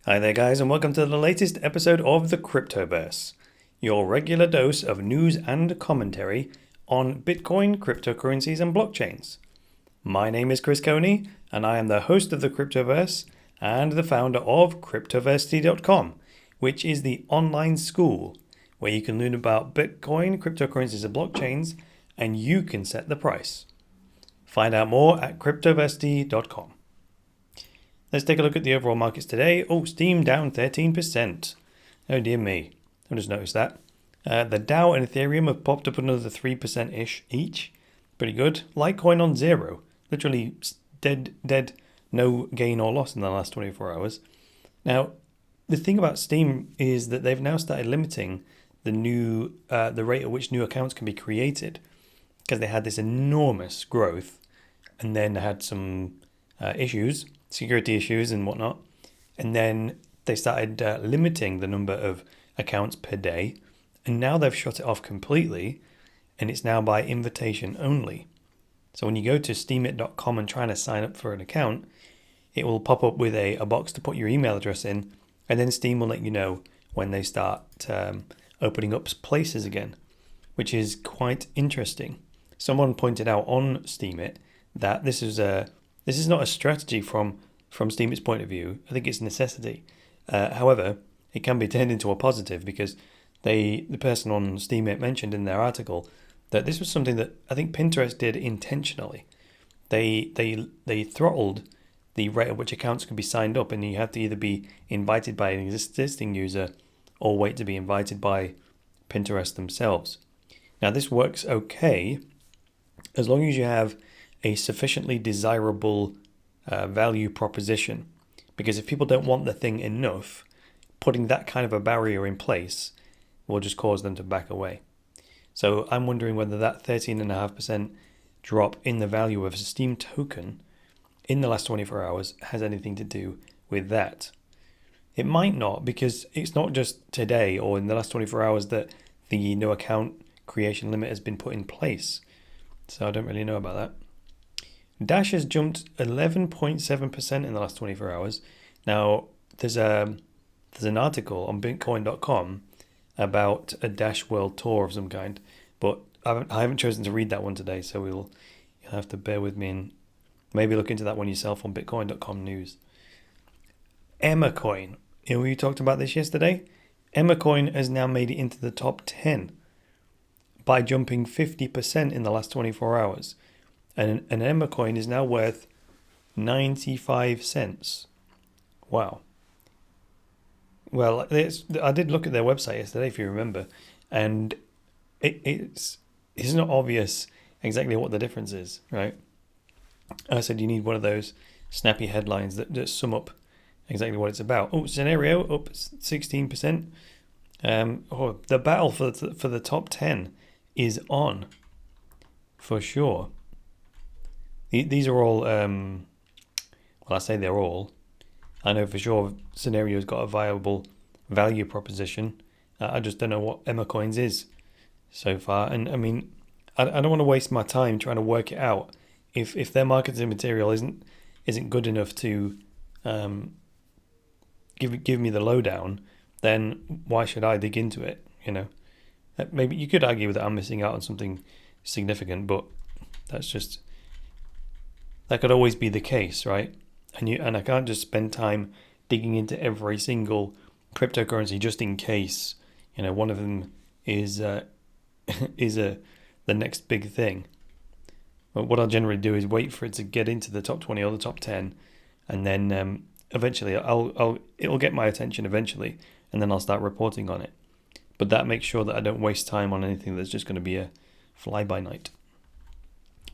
Hi there, guys, and welcome to the latest episode of the Cryptoverse, your regular dose of news and commentary on Bitcoin, cryptocurrencies, and blockchains. My name is Chris Coney, and I am the host of the Cryptoverse and the founder of cryptoversity.com, which is the online school where you can learn about Bitcoin, cryptocurrencies, and blockchains, and you can set the price. Find out more at cryptoversity.com. Let's take a look at the overall markets today. Oh, Steam down 13%. Oh dear me. I just noticed that. The Dow and Ethereum have popped up another 3%-ish each. Pretty good. Litecoin on zero. Literally dead, no gain or loss in the last 24 hours. Now, the thing about Steam is that they've now started limiting the rate at which new accounts can be created, because they had this enormous growth and then had some issues, security issues and whatnot. And then they started limiting the number of accounts per day. And now they've shut it off completely. And it's now by invitation only. So when you go to steemit.com and try to sign up for an account, it will pop up with a box to put your email address in. And then Steam will let you know when they start opening up places again, which is quite interesting. Someone pointed out on Steemit that this is not a strategy from Steemit's point of view. I think it's a necessity. However, it can be turned into a positive, because the person on Steemit mentioned in their article that this was something that I think Pinterest did intentionally. They throttled the rate at which accounts can be signed up, and you have to either be invited by an existing user or wait to be invited by Pinterest themselves. Now, this works okay as long as you have a sufficiently desirable value proposition. Because if people don't want the thing enough, putting that kind of a barrier in place will just cause them to back away. So I'm wondering whether that 13.5% drop in the value of a Steem token in the last 24 hours has anything to do with that. It might not, because it's not just today or in the last 24 hours that the no account creation limit has been put in place. So I don't really know about that. Dash has jumped 11.7% in the last 24 hours. Now, there's an article on bitcoin.com about a Dash World Tour of some kind, but I haven't chosen to read that one today, so you'll have to bear with me and maybe look into that one yourself on bitcoin.com news. Emma Coin. We talked about this yesterday. Emma Coin has now made it into the top 10 by jumping 50% in the last 24 hours. And an Emma coin is now worth 95 cents. Wow. Well, I did look at their website yesterday, if you remember, and it's not obvious exactly what the difference is, right? I said you need one of those snappy headlines that sum up exactly what it's about. Oh, scenario up 16%. The battle for the top 10 is on, for sure. These are all, well, I say they're all. I know for sure Scenario's got a viable value proposition. I just don't know what Emma Coins is so far. And I mean, I don't want to waste my time trying to work it out. If their marketing material isn't good enough to give me the lowdown, then why should I dig into it? Maybe you could argue that I'm missing out on something significant, but that could always be the case, right? And I can't just spend time digging into every single cryptocurrency just in case, one of them is the next big thing. But what I'll generally do is wait for it to get into the top 20 or the top 10, and then eventually it'll get my attention eventually, and then I'll start reporting on it. But that makes sure that I don't waste time on anything that's just going to be a fly-by-night.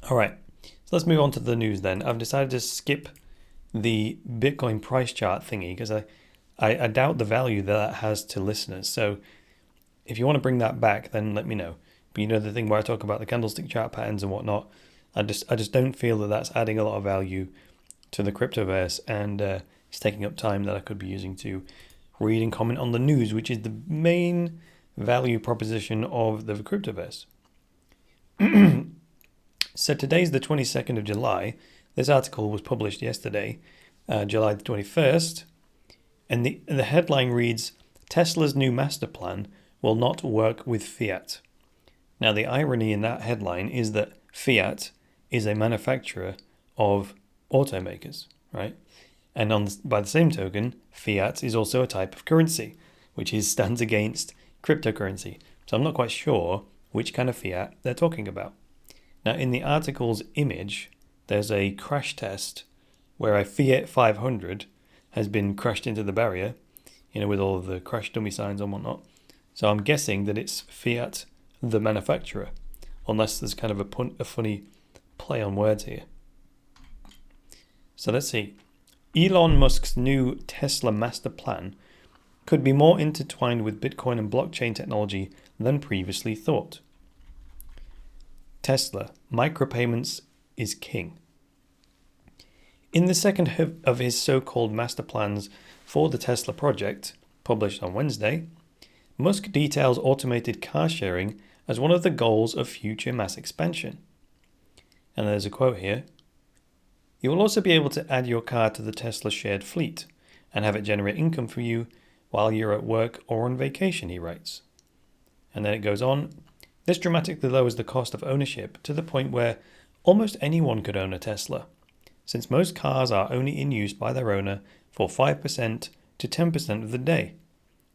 All right. So let's move on to the news then. I've decided to skip the Bitcoin price chart thingy because I doubt the value that has to listeners. So if you want to bring that back, then let me know. But the thing where I talk about the candlestick chart patterns and whatnot, I just don't feel that that's adding a lot of value to the Cryptoverse, and it's taking up time that I could be using to read and comment on the news, which is the main value proposition of the Cryptoverse. So today's the 22nd of July. This article was published yesterday, July the 21st. And the headline reads, Tesla's new master plan will not work with Fiat. Now, the irony in that headline is that Fiat is a manufacturer of automakers, right? And by the same token, Fiat is also a type of currency, which stands against cryptocurrency. So I'm not quite sure which kind of fiat they're talking about. Now, in the article's image, there's a crash test where a Fiat 500 has been crashed into the barrier, with all of the crash dummy signs and whatnot. So I'm guessing that it's Fiat, the manufacturer, unless there's kind of a funny play on words here. So let's see. Elon Musk's new Tesla master plan could be more intertwined with Bitcoin and blockchain technology than previously thought. Tesla, micropayments is king. In the second of his so-called master plans for the Tesla project, published on Wednesday, Musk details automated car sharing as one of the goals of future mass expansion. And there's a quote here. You will also be able to add your car to the Tesla shared fleet and have it generate income for you while you're at work or on vacation, he writes. And then it goes on. This dramatically lowers the cost of ownership to the point where almost anyone could own a Tesla, since most cars are only in use by their owner for 5% to 10% of the day.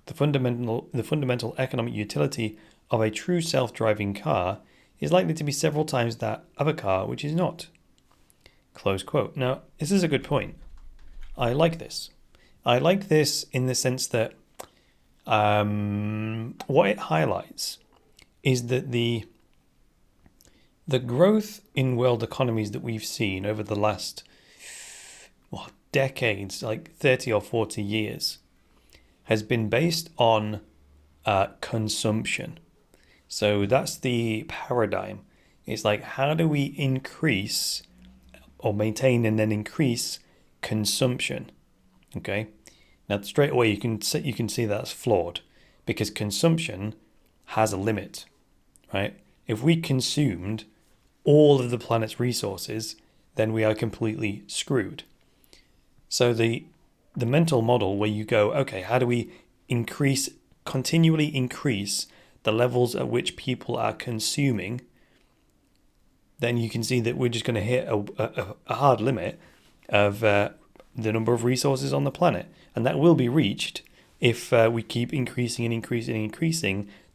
The fundamental economic utility of a true self-driving car is likely to be several times that of a car which is not. Close quote. Now, this is a good point. I like this. I like this in the sense that what it highlights is that the growth in world economies that we've seen over the last decades, like 30 or 40 years, has been based on consumption. So that's the paradigm. It's like, how do we increase or maintain and then increase consumption? Okay. Now, straight away, you can see that's flawed, because consumption has a limit, right? If we consumed all of the planet's resources, then we are completely screwed. So the mental model where you go, okay, how do we continually increase the levels at which people are consuming, then you can see that we're just going to hit a hard limit of the number of resources on the planet. And that will be reached if we keep increasing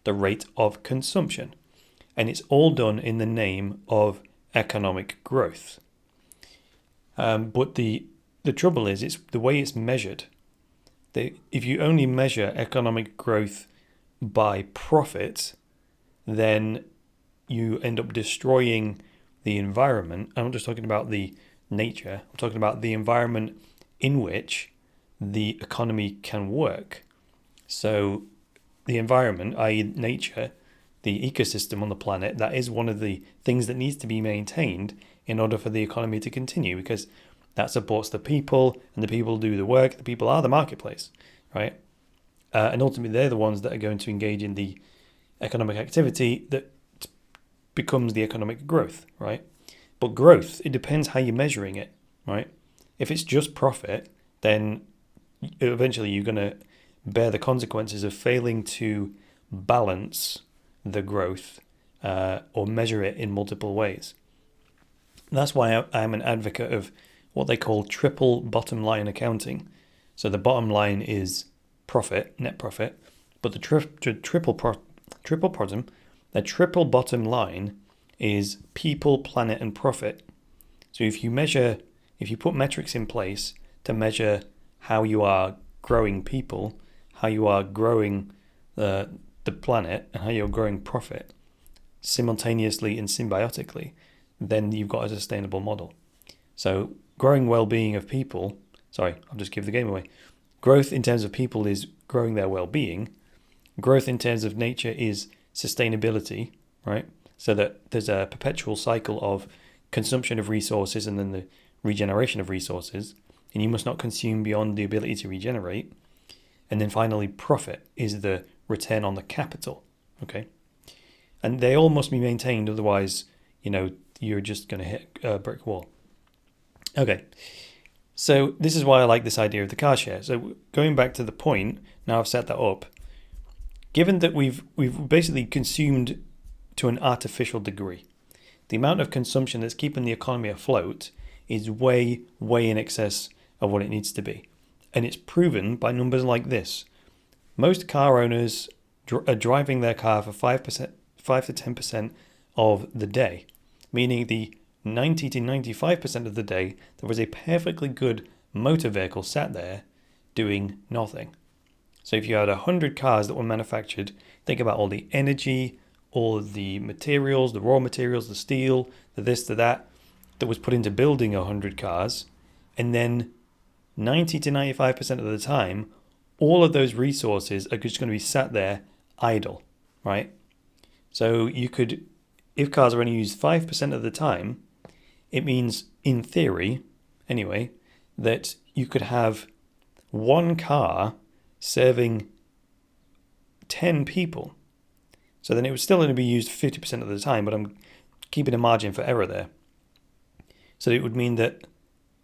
the rate of consumption. And it's all done in the name of economic growth. But the trouble is, it's the way it's measured. If you only measure economic growth by profit, then you end up destroying the environment. I'm not just talking about the nature. I'm talking about the environment in which the economy can work. So the environment, i.e. nature, the ecosystem on the planet, that is one of the things that needs to be maintained in order for the economy to continue, because that supports the people, and the people do the work. The people are the marketplace, right? And ultimately, they're the ones that are going to engage in the economic activity that becomes the economic growth, right? But growth, it depends how you're measuring it, right? If it's just profit, then eventually you're going to bear the consequences of failing to balance the growth or measure it in multiple ways. And that's why I'm an advocate of what they call triple bottom line accounting. So the bottom line is profit, net profit, but the triple bottom line is people, planet, and profit. So if you put metrics in place to measure how you are growing people, how you are growing the planet, and how you're growing profit simultaneously and symbiotically, then you've got a sustainable model. So growing well-being of people, I'll just give the game away. Growth in terms of people is growing their well-being. Growth in terms of nature is sustainability, right? So that there's a perpetual cycle of consumption of resources and then the regeneration of resources, and you must not consume beyond the ability to regenerate. And then finally, profit is the return on the capital, okay? And they all must be maintained, otherwise, you're just going to hit a brick wall. Okay, So this is why I like this idea of the car share. So going back to the point, now I've set that up. Given that we've basically consumed to an artificial degree, the amount of consumption that's keeping the economy afloat is way, way in excess of what it needs to be. And it's proven by numbers like this. Most car owners are driving their car for 5 to 10% of the day, meaning the 90 to 95% of the day there was a perfectly good motor vehicle sat there doing nothing. So if you had 100 cars that were manufactured, think about all the energy, all the materials, the raw materials, the steel, the this, the that was put into building 100 cars, and then 90 to 95% of the time, all of those resources are just going to be sat there idle, right? So you could, if cars are only used 5% of the time, it means, in theory, anyway, that you could have one car serving 10 people. So then it would still only be used 50% of the time, but I'm keeping a margin for error there. So it would mean that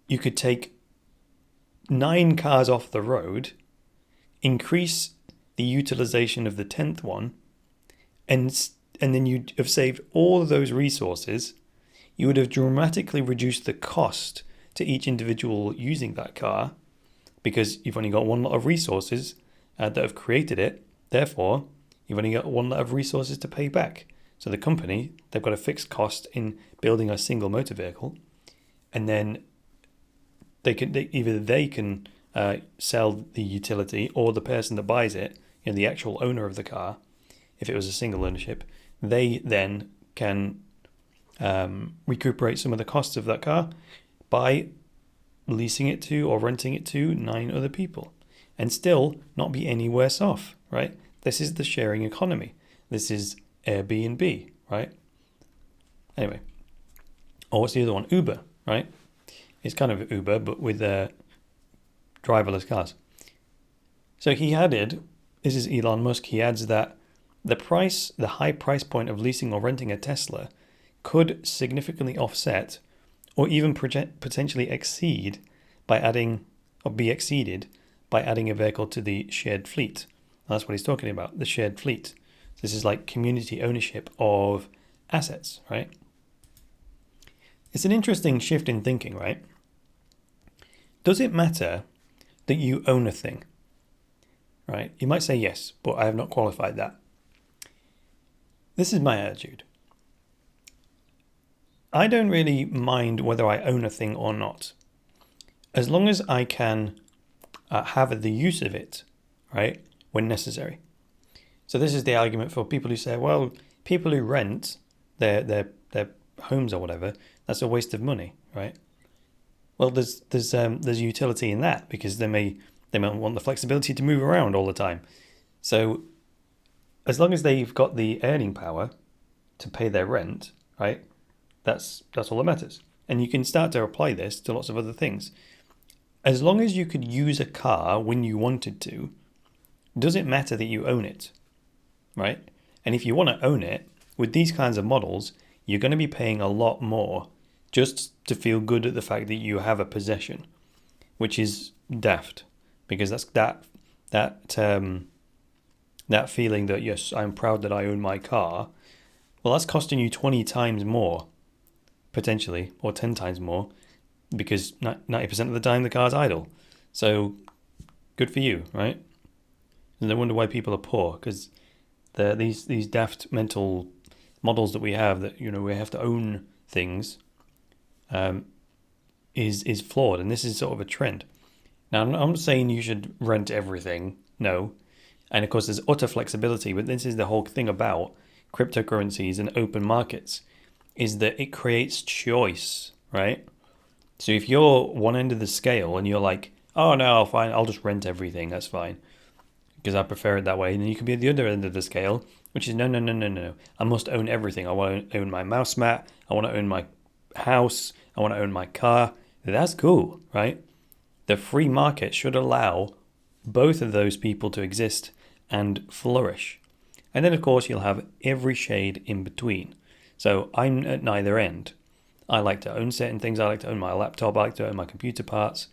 you could take 9 cars off the road, increase the utilization of the 10th one, and then you'd have saved all of those resources. You would have dramatically reduced the cost to each individual using that car, because you've only got one lot of resources that have created it. Therefore, you've only got one lot of resources to pay back. So the company, they've got a fixed cost in building a single motor vehicle, and then they can sell the utility, or the person that buys it, the actual owner of the car, if it was a single ownership, they then can recuperate some of the costs of that car by leasing it to or renting it to 9 other people, and still not be any worse off, right? This is the sharing economy. This is Airbnb, right? Anyway, or what's the other one? Uber, right? It's kind of Uber, but with driverless cars. So he added, this is Elon Musk, he adds that the high price point of leasing or renting a Tesla could significantly offset or even potentially exceed by adding, or be exceeded by adding a vehicle to the shared fleet. That's what he's talking about, the shared fleet. This is like community ownership of assets, right? It's an interesting shift in thinking, right? Does it matter that you own a thing, right? You might say yes, but I have not qualified that. This is my attitude. I don't really mind whether I own a thing or not, as long as I can have the use of it, right, when necessary. So this is the argument for people who say, well, people who rent their homes or whatever, that's a waste of money, right? Well, there's utility in that, because they might want the flexibility to move around all the time. So as long as they've got the earning power to pay their rent, right, that's all that matters. And you can start to apply this to lots of other things. As long as you could use a car when you wanted to, does it matter that you own it, right? And if you want to own it, with these kinds of models, you're going to be paying a lot more just to feel good at the fact that you have a possession, which is daft, because that's that feeling that, yes, I'm proud that I own my car. Well, that's costing you 20 times more, potentially, or 10 times more, because 90% of the time the car's idle. So good for you, right? And no wonder why people are poor, because these daft mental models that we have, that we have to own things, is flawed, and this is sort of a trend. Now, I'm not saying you should rent everything, no, and of course there's utter flexibility, but this is the whole thing about cryptocurrencies and open markets, is that it creates choice, right? So if you're one end of the scale and you're like, oh no, fine, I'll just rent everything, that's fine, because I prefer it that way. And then you can be at the other end of the scale, which is no. I must own everything. I want to own my mouse mat. I want to own my house. I want to own my car. That's cool, right? The free market should allow both of those people to exist and flourish. And then, of course, you'll have every shade in between. So I'm at neither end. I like to own certain things. I like to own my laptop. I like to own my computer parts.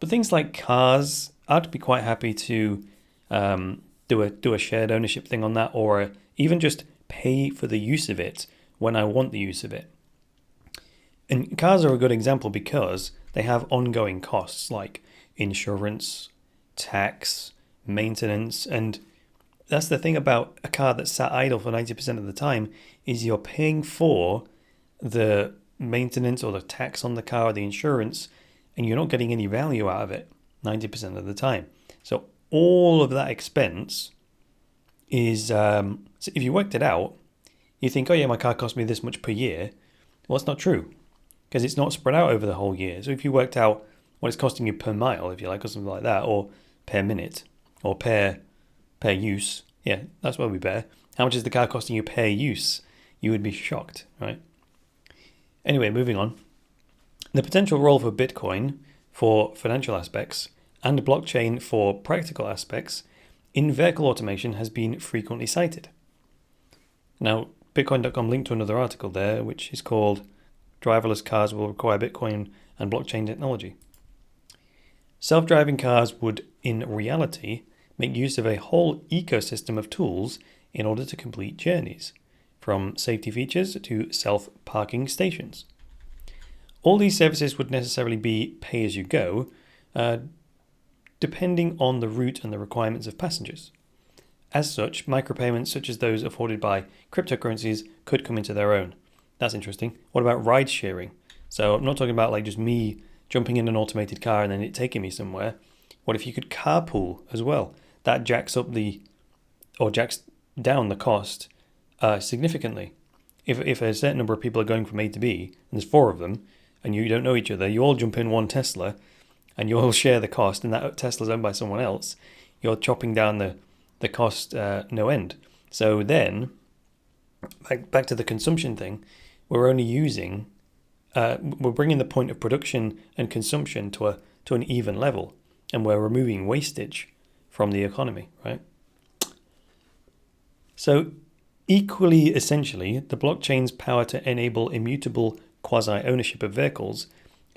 But things like cars, I'd be quite happy to do a shared ownership thing on that, or even just pay for the use of it when I want the use of it. And cars are a good example because they have ongoing costs like insurance, tax, maintenance, and that's the thing about a car that's sat idle for 90% of the time is you're paying for the maintenance or the tax on the car or the insurance, and you're not getting any value out of it 90% of the time. So all of that expense is, so if you worked it out, you think, oh yeah, my car cost me this much per year. Well, it's not true because it's not spread out over the whole year. So if you worked out what it's costing you per mile, if you like, or something like that, or per minute, or per use, yeah, that's what we bear. How much is the car costing you per use? You would be shocked, right? Anyway, moving on. The potential role for Bitcoin for financial aspects and blockchain for practical aspects in vehicle automation has been frequently cited. Now, Bitcoin.com linked to another article there, which is called Driverless Cars Will Require Bitcoin and Blockchain Technology. Self-driving cars would, in reality, make use of a whole ecosystem of tools in order to complete journeys, from safety features to self-parking stations. All these services would necessarily be pay-as-you-go, depending on the route and the requirements of passengers. As such, micropayments such as those afforded by cryptocurrencies could come into their own. That's interesting. What about ride sharing? So I'm not talking about like just me jumping in an automated car and then it taking me somewhere. What if you could carpool as well? That jacks down the cost significantly. If a certain number of people are going from A to B, and there's 4 of them, and you don't know each other, you all jump in one Tesla, and you all share the cost, and that Tesla's owned by someone else, you're chopping down the cost no end. So then, back to the consumption thing, we're only using, we're bringing the point of production and consumption to an even level, and we're removing wastage from the economy, right? So equally essentially, the blockchain's power to enable immutable quasi-ownership of vehicles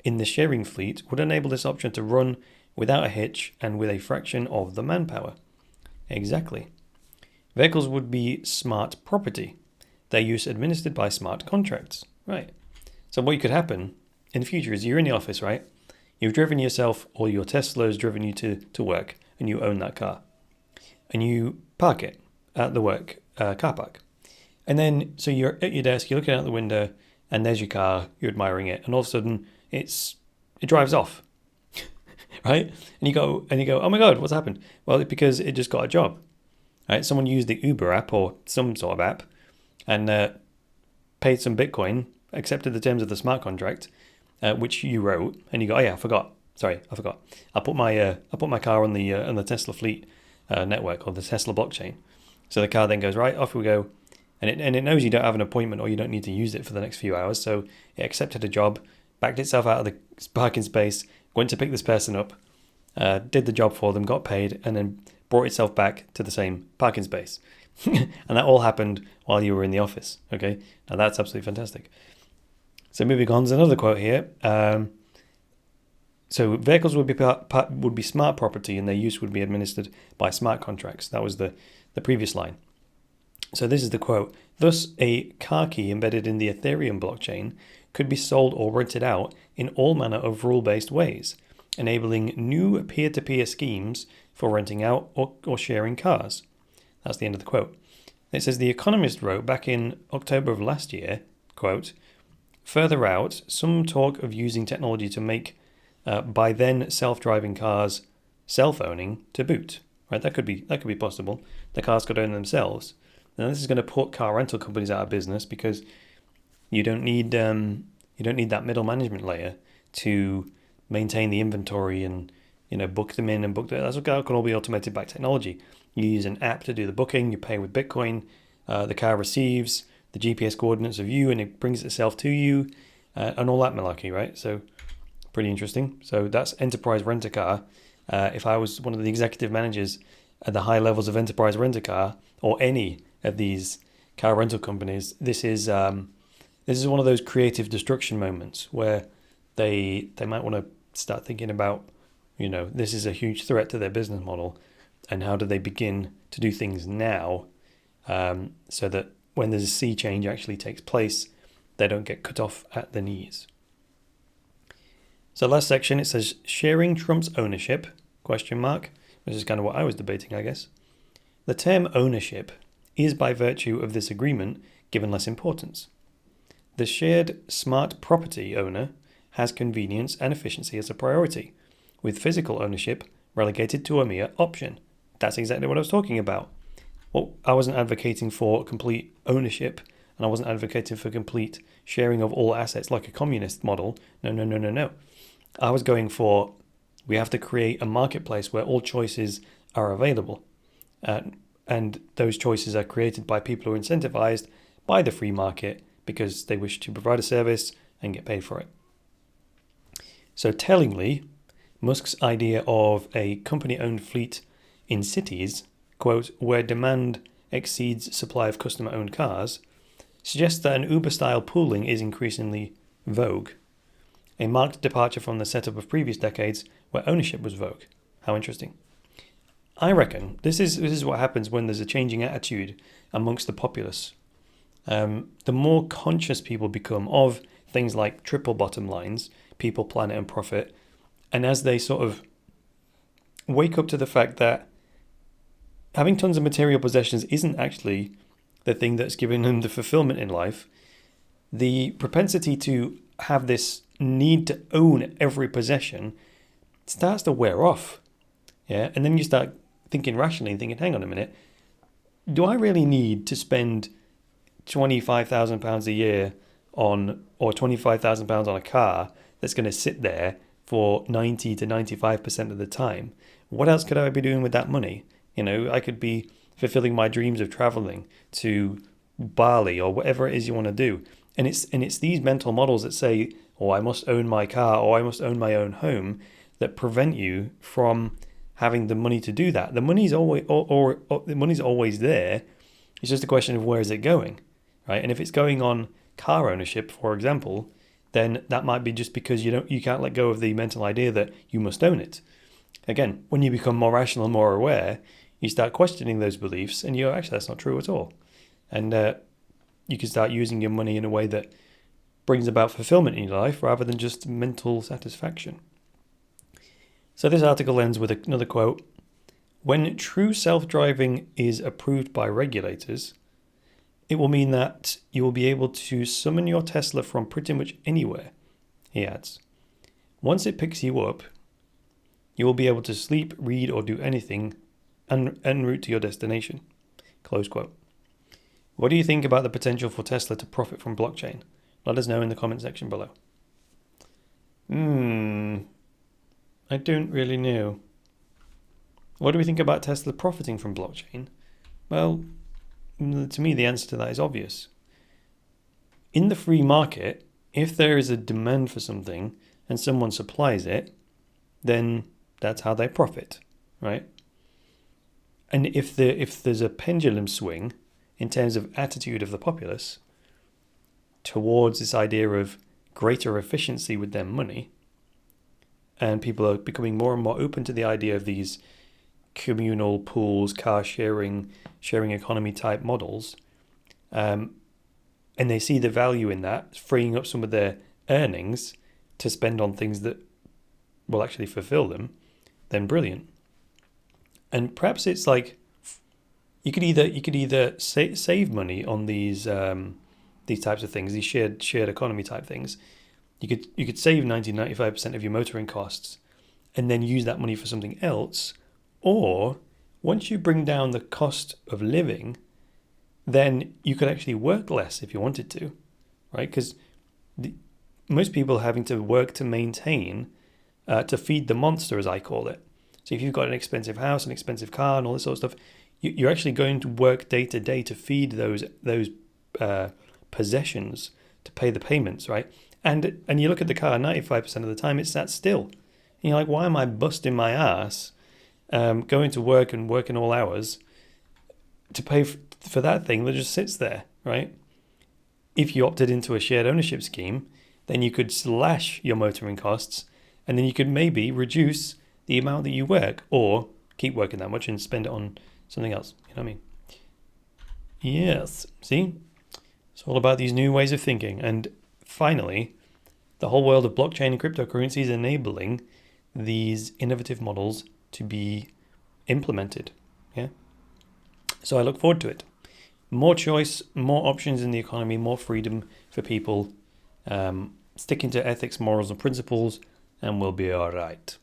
in the sharing fleet would enable this option to run without a hitch and with a fraction of the manpower. Exactly. Vehicles would be smart property, their use administered by smart contracts. Right. So what could happen in the future is you're in the office, right? You've driven yourself or your Tesla has driven you to work and you own that car. And you park it at the work car park. And then, so you're at your desk, you're looking out the window and there's your car, you're admiring it. And all of a sudden it drives off, right? And you go, oh my God, what's happened? Well, it's because it just got a job, right? Someone used the Uber app or some sort of app and paid some Bitcoin, accepted the terms of the smart contract, which you wrote, and you go, oh yeah, I forgot. I put my car on the Tesla fleet network or the Tesla blockchain. So the car then goes, right, off we go. And it knows you don't have an appointment or you don't need to use it for the next few hours. So it accepted a job, backed itself out of the parking space, went to pick this person up, did the job for them, got paid, and then brought itself back to the same parking space. And that all happened while you were in the office. Okay, now that's absolutely fantastic. So moving on, there's another quote here. So vehicles would be smart property and their use would be administered by smart contracts. That was the previous line. So this is the quote. Thus, a car key embedded in the Ethereum blockchain could be sold or rented out in all manner of rule-based ways, enabling new peer-to-peer schemes for renting out or sharing cars. That's the end of the quote. It says, The Economist wrote back in October of last year, quote, further out, some talk of using technology to make by then self-driving cars self-owning to boot. Right, that could be possible. The cars could own themselves. Now this is going to put car rental companies out of business because you don't need that middle management layer to maintain the inventory and book them in and book them. That can all be automated by technology. You use an app to do the booking. You pay with Bitcoin. The car receives the GPS coordinates of you and it brings itself to you and all that malarkey, right? So pretty interesting. So that's enterprise rent-a-car. If I was one of the executive managers at the high levels of enterprise rent-a-car or any of these car rental companies, this is one of those creative destruction moments where they might want to start thinking about this is a huge threat to their business model, and how do they begin to do things now, so that when there's a sea change actually takes place, they don't get cut off at the knees. So last section, it says sharing Trump's ownership, ? Which is kind of what I was debating, I guess. The term ownership is by virtue of this agreement given less importance. The shared smart property owner has convenience and efficiency as a priority, with physical ownership relegated to a mere option. That's exactly what I was talking about. Well, I wasn't advocating for complete ownership, and I wasn't advocating for complete sharing of all assets like a communist model. No. I was going for, we have to create a marketplace where all choices are available. And those choices are created by people who are incentivized by the free market because they wish to provide a service and get paid for it. So tellingly, Musk's idea of a company-owned fleet in cities, quote, where demand exceeds supply of customer-owned cars, suggests that an Uber-style pooling is increasingly vogue, a marked departure from the setup of previous decades where ownership was vogue. How interesting. I reckon this is what happens when there's a changing attitude amongst the populace. The more conscious people become of things like triple bottom lines, people, planet, and profit, and as they sort of wake up to the fact that having tons of material possessions isn't actually the thing that's giving them the fulfillment in life, the propensity to have this need to own every possession starts to wear off. Yeah, and then you start thinking rationally and thinking, hang on a minute, do I really need to spend £25,000 a year or £25,000 on a car that's going to sit there for 90 to 95% of the time? What else could I be doing with that money? I could be fulfilling my dreams of traveling to Bali or whatever it is you want to do. And it's these mental models that say, oh, I must own my car or I must own my own home, that prevent you from having the money to do that. The money's always the money's always there. It's just a question of where is it going, right? And if it's going on car ownership, for example, then that might be just because you can't let go of the mental idea that you must own it. Again, when you become more rational and more aware, you start questioning those beliefs, and actually that's not true at all. And you can start using your money in a way that brings about fulfillment in your life rather than just mental satisfaction. So this article ends with another quote. When true self-driving is approved by regulators, it will mean that you will be able to summon your Tesla from pretty much anywhere, he adds. Once it picks you up, you will be able to sleep, read, or do anything en route to your destination. Close quote. What do you think about the potential for Tesla to profit from blockchain? Let us know in the comment section below. I don't really know. What do we think about Tesla profiting from blockchain? Well, to me, the answer to that is obvious. In the free market, if there is a demand for something and someone supplies it, then that's how they profit, right? And if there's a pendulum swing in terms of attitude of the populace towards this idea of greater efficiency with their money, and people are becoming more and more open to the idea of these communal pools, car sharing economy type models, and they see the value in that, freeing up some of their earnings to spend on things that will actually fulfill them, then brilliant. And perhaps it's like you could either save money on these types of things, these shared economy type things. You could save 90-95% of your motoring costs and then use that money for something else. Or once you bring down the cost of living, then you could actually work less if you wanted to, right? Because most people are having to work to maintain, to feed the monster, as I call it. So if you've got an expensive house, an expensive car, and all this sort of stuff, you're actually going to work day to day to feed those possessions, to pay the payments, right? And you look at the car, 95% of the time it sat still. And you're like, why am I busting my ass, going to work and working all hours to pay for that thing that just sits there, right? If you opted into a shared ownership scheme, then you could slash your motoring costs, and then you could maybe reduce the amount that you work, or keep working that much and spend it on something else. You know what I mean? Yes. See? It's all about these new ways of thinking. And finally, the whole world of blockchain and cryptocurrencies enabling these innovative models to be implemented. Yeah. So I look forward to it. More choice, more options in the economy, more freedom for people. Sticking to ethics, morals, and principles, and we'll be all right.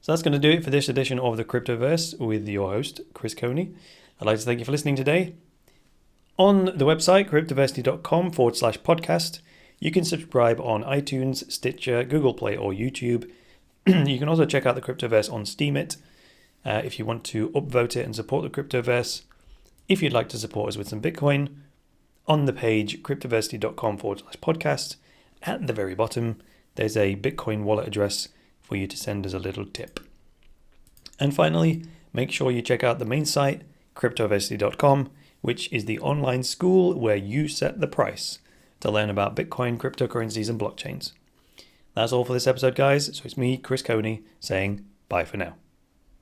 So that's going to do it for this edition of the Cryptoverse with your host, Chris Coney. I'd like to thank you for listening today. On the website, cryptoversity.com/podcast, you can subscribe on iTunes, Stitcher, Google Play, or YouTube. You can also check out the Cryptoverse on Steemit if you want to upvote it and support the Cryptoverse. If you'd like to support us with some Bitcoin, on the page cryptoversity.com/podcast, at the very bottom, there's a Bitcoin wallet address for you to send us a little tip. And finally, make sure you check out the main site, cryptoversity.com, which is the online school where you set the price to learn about Bitcoin, cryptocurrencies, and blockchains. That's all for this episode, guys. So it's me, Chris Coney, saying bye for now.